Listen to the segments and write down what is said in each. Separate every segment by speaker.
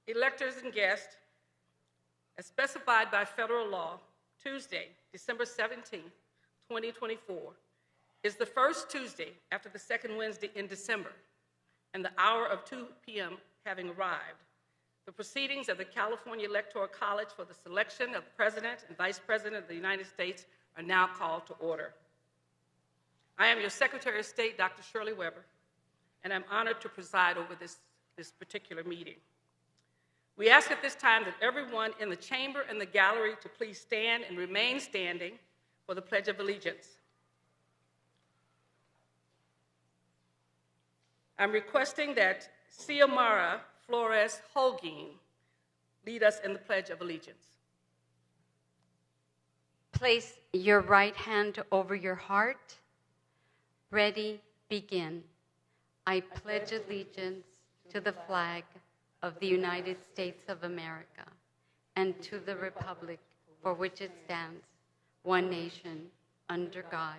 Speaker 1: Electors and guests, as specified by federal law, Tuesday, December 17, 2024, is the first Tuesday after the second Wednesday in December, and the hour of 2 p.m. having arrived. The proceedings of the California Electoral College for the selection of President and Vice President of the United States are now called to order. I am your Secretary of State, Dr. Shirley Weber, and I'm honored to preside over this particular meeting. We ask at this time that everyone in the chamber and the gallery to please stand and remain standing for the Pledge of Allegiance. I'm requesting that Xiomara Flores Holguin lead us in the Pledge of Allegiance.
Speaker 2: Place your right hand over your heart. Ready, begin. I pledge allegiance to the flag of the United States of America and to the republic for which it stands, one nation, under God,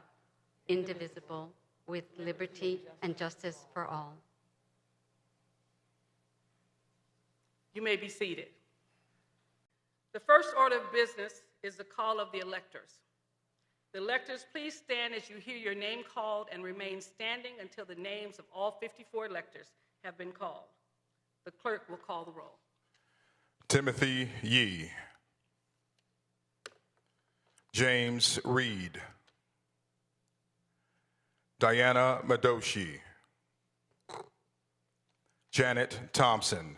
Speaker 2: indivisible, with liberty and justice for all.
Speaker 1: You may be seated. The first order of business is the call of the electors. The electors, please stand as you hear your name called and remain standing until the names of all 54 electors have been called. The clerk will call the roll.
Speaker 3: Timothy Yee. James Reed. Diana Madoshi. Janet Thompson.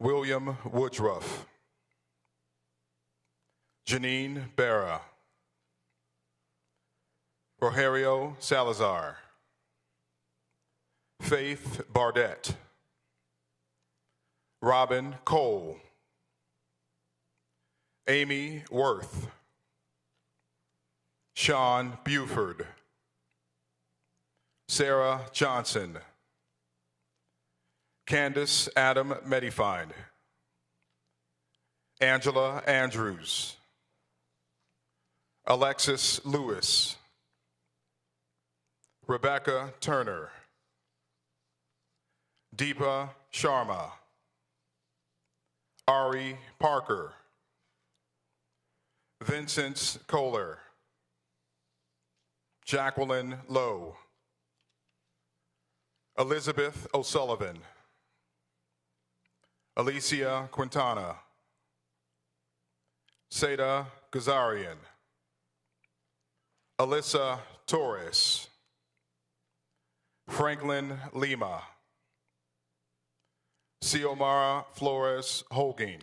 Speaker 3: William Woodruff. Janine Barra. Rogerio Salazar. Faith Bardette. Robin Cole. Amy Worth. Sean Buford. Sarah Johnson. Candace Adam Medifind. Angela Andrews. Alexis Lewis. Rebecca Turner. Deepa Sharma. Ari Parker. Vincent Kohler. Jacqueline Lowe. Elizabeth O'Sullivan. Alicia Quintana. Seda Gazarian. Alyssa Torres. Franklin Lima. Xiomara Flores Holguin.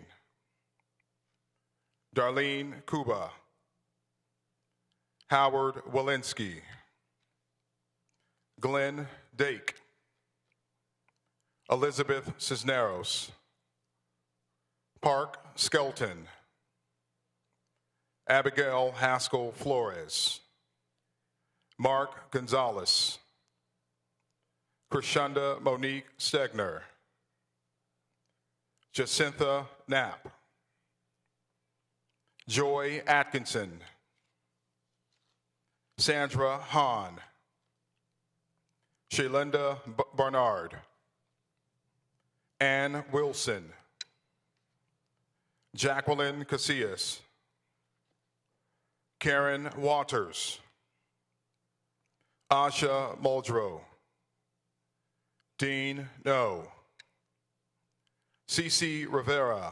Speaker 3: Darlene Kuba. Howard Walensky. Glenn Dake. Elizabeth Cisneros. Park Skelton. Abigail Haskell Flores. Mark Gonzalez. Krishanda Monique Stegner. Jacintha Knapp. Joy Atkinson. Sandra Hahn. Shalinda Barnard. Ann Wilson. Jacqueline Casillas. Karen Waters. Asha Muldrow. Dean No. Cece Rivera.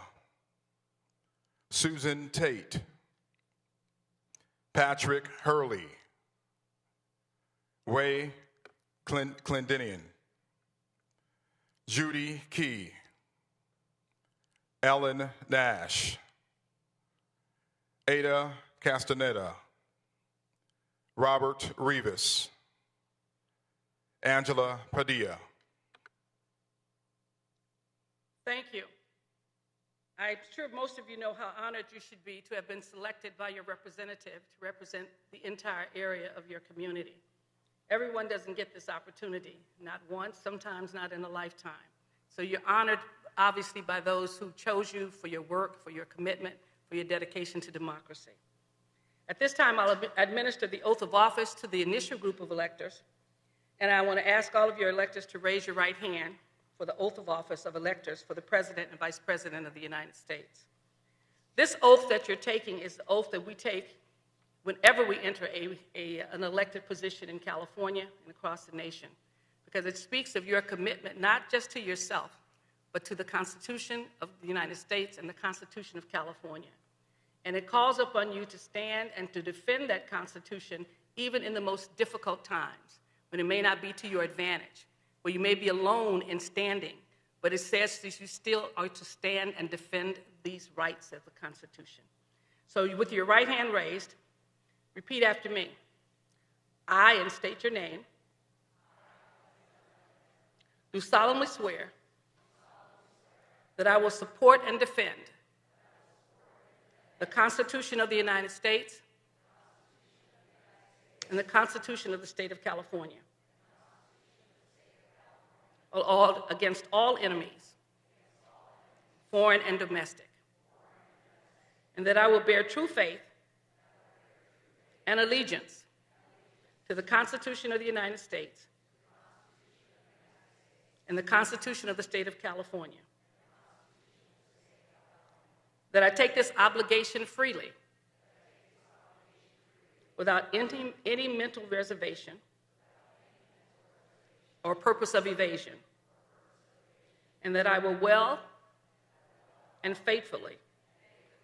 Speaker 3: Susan Tate. Patrick Hurley. Ray Clendinian. Judy Key. Ellen Nash. Ada Castaneda. Robert Rivas. Angela Padilla.
Speaker 1: Thank you. I'm sure most of you know how honored you should be to have been selected by your representative to represent the entire area of your community. Everyone doesn't get this opportunity, not once, sometimes not in a lifetime. So you're honored, obviously, by those who chose you for your work, for your commitment, for your dedication to democracy. At this time, I'll administer the oath of office to the initial group of electors, and I want to ask all of your electors to raise your right hand for the oath of office of electors for the President and Vice President of the United States. This oath that you're taking is the oath that we take whenever we enter an elected position in California and across the nation, because it speaks of your commitment not just to yourself, but to the Constitution of the United States and the Constitution of California. And it calls upon you to stand and to defend that Constitution even in the most difficult times, when it may not be to your advantage, where you may be alone in standing, but it says that you still are to stand and defend these rights of the Constitution. So with your right hand raised, repeat after me. I, and state your name, do solemnly swear that I will support and defend the Constitution of the United States and the Constitution of the State of California against all enemies, foreign and domestic, and that I will bear true faith and allegiance to the Constitution of the United States and the Constitution of the State of California, that I take this obligation freely without any mental reservation or purpose of evasion, and that I will well and faithfully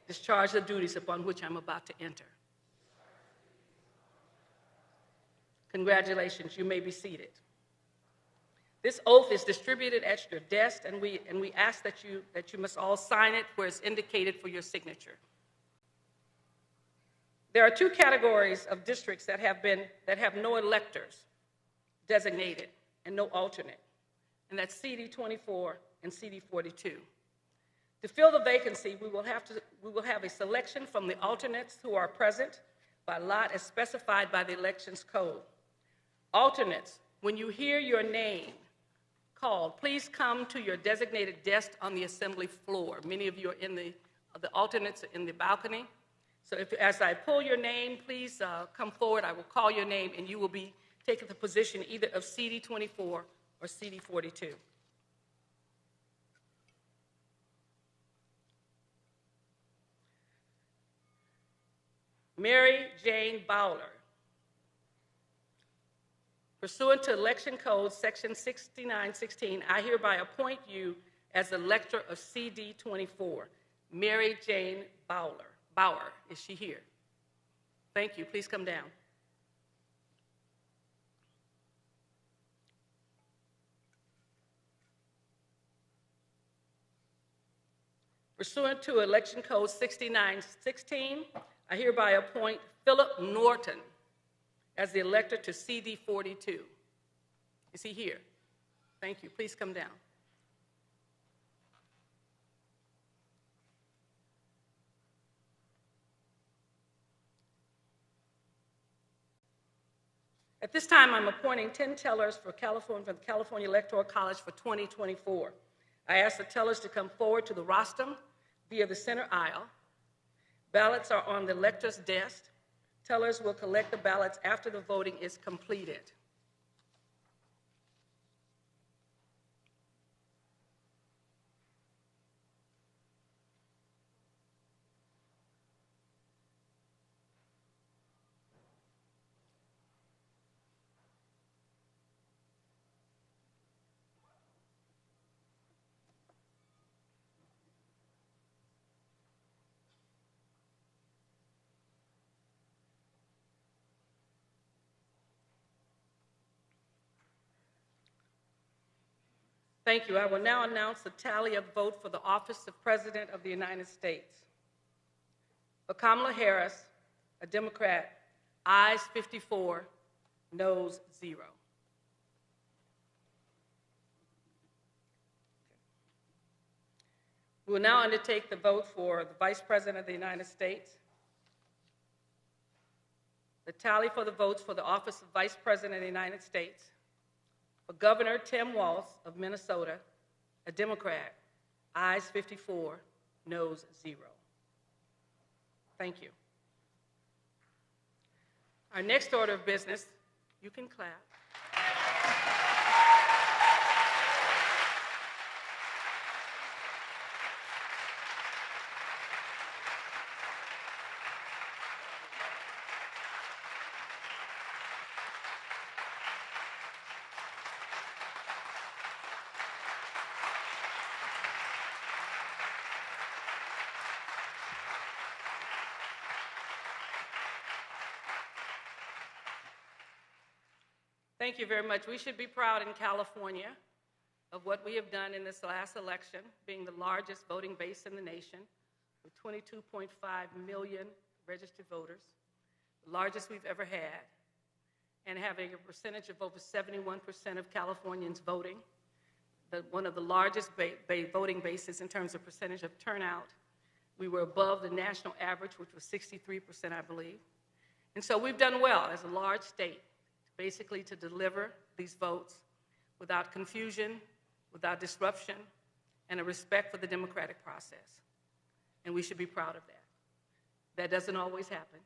Speaker 1: discharge the duties upon which I'm about to enter. Congratulations, you may be seated. This oath is distributed at your desk, and we ask that you must all sign it where it's indicated for your signature. There are two categories of districts that have no electors designated and no alternate, and that's CD 24 and CD 42. To fill the vacancy, we will have a selection from the alternates who are present by lot as specified by the elections code. Alternates, when you hear your name called, please come to your designated desk on the assembly floor. Many of you are in the alternates in the balcony. So as I pull your name, please come forward. I will call your name, and you will be taking the position either of CD 24 or CD 42. Mary Jane Bowler. Pursuant to Election Code Section 6916, I hereby appoint you as elector of CD 24. Mary Jane Bauer, is she here? Thank you. Please come down. Pursuant to Election Code 6916, I hereby appoint Philip Norton as the elector to CD 42. Is he here? Thank you. Please come down. At this time, I'm appointing 10 tellers for the California Electoral College for 2024. I ask the tellers to come forward to the rostrum via the center aisle. Ballots are on the elector's desk. Tellers will collect the ballots after the voting is completed. Thank you. I will now announce the tally of vote for the office of President of the United States. For Kamala Harris, a Democrat, ayes 54, noes 0. We will now undertake the vote for the Vice President of the United States. The tally for the votes for the office of Vice President of the United States. For Governor Tim Walz of Minnesota, a Democrat, ayes 54, noes 0. Thank you. Our next order of business, you can clap. Thank you very much. We should be proud in California of what we have done in this last election, being the largest voting base in the nation, with 22.5 million registered voters, the largest we've ever had, and having a percentage of over 71% of Californians voting, one of the largest voting bases in terms of percentage of turnout. We were above the national average, which was 63%, I believe. And so we've done well as a large state, basically to deliver these votes without confusion, without disruption, and a respect for the democratic process. And we should be proud of that. That doesn't always happen,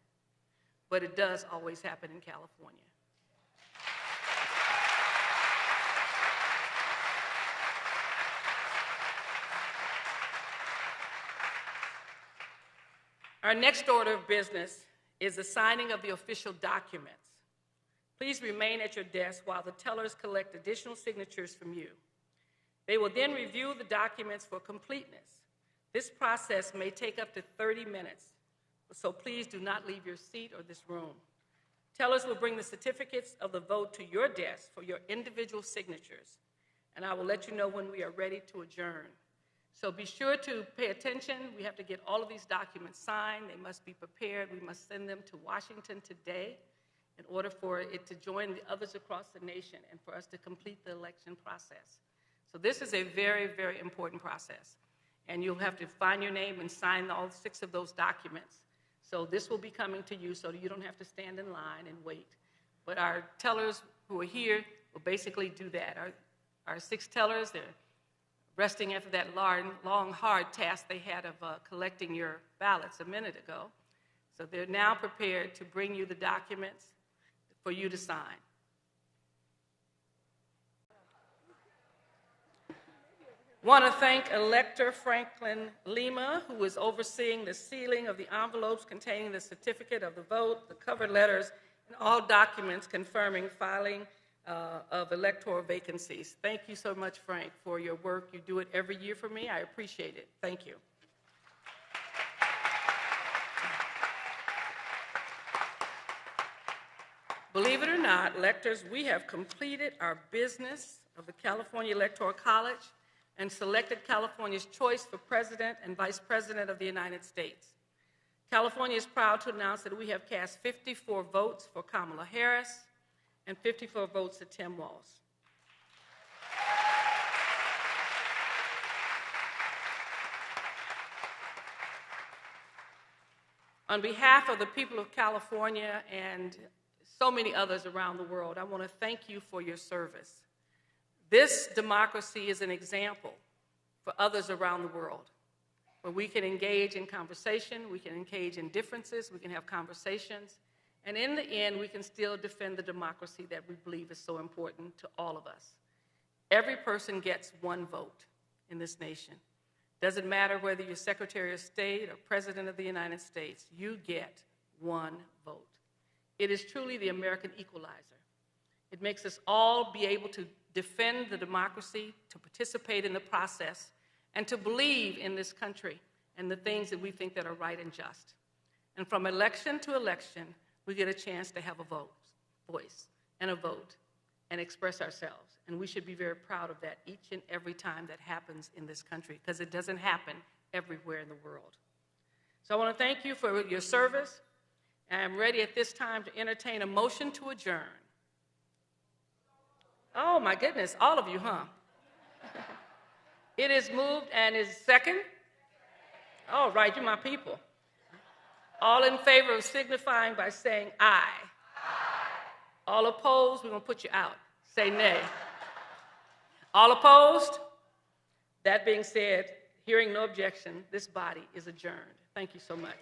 Speaker 1: but it does always happen in California. Our next order of business is the signing of the official documents. Please remain at your desk while the tellers collect additional signatures from you. They will then review the documents for completeness. This process may take up to 30 minutes, so please do not leave your seat or this room. Tellers will bring the certificates of the vote to your desk for your individual signatures, and I will let you know when we are ready to adjourn. So be sure to pay attention. We have to get all of these documents signed. They must be prepared. We must send them to Washington today in order for it to join the others across the nation and for us to complete the election process. So this is a very, very important process. And you'll have to find your name and sign all 6 of those documents. So this will be coming to you so that you don't have to stand in line and wait. But our tellers who are here will basically do that. Our 6 tellers, they're resting after that long, hard task they had of collecting your ballots a minute ago. So they're now prepared to bring you the documents for you to sign. Want to thank Elector Franklin Lima, who is overseeing the sealing of the envelopes containing the certificate of the vote, the cover letters, and all documents confirming filing of electoral vacancies. Thank you so much, Frank, for your work. You do it every year for me. I appreciate it. Thank you. Believe it or not, electors, we have completed our business of the California Electoral College and selected California's choice for President and Vice President of the United States. California is proud to announce that we have cast 54 votes for Kamala Harris and 54 votes for Tim Walz. On behalf of the people of California and so many others around the world, I want to thank you for your service. This democracy is an example for others around the world, where we can engage in conversation, we can engage in differences, we can have conversations, and in the end, we can still defend the democracy that we believe is so important to all of us. Every person gets one vote in this nation. Doesn't matter whether you're Secretary of State or President of the United States, you get one vote. It is truly the American equalizer. It makes us all be able to defend the democracy, to participate in the process, and to believe in this country and the things that we think that are right and just. And from election to election, we get a chance to have a voice, and a vote, and express ourselves. And we should be very proud of that each and every time that happens in this country, because it doesn't happen everywhere in the world. So I want to thank you for your service, and I'm ready at this time to entertain a motion to adjourn. Oh my goodness, all of you, huh? It is moved and is second? All right, you're my people. All in favor of signifying by saying aye. Aye. All opposed, we're going to put you out. Say nay. All opposed? That being said, hearing no objection, this body is adjourned. Thank you so much.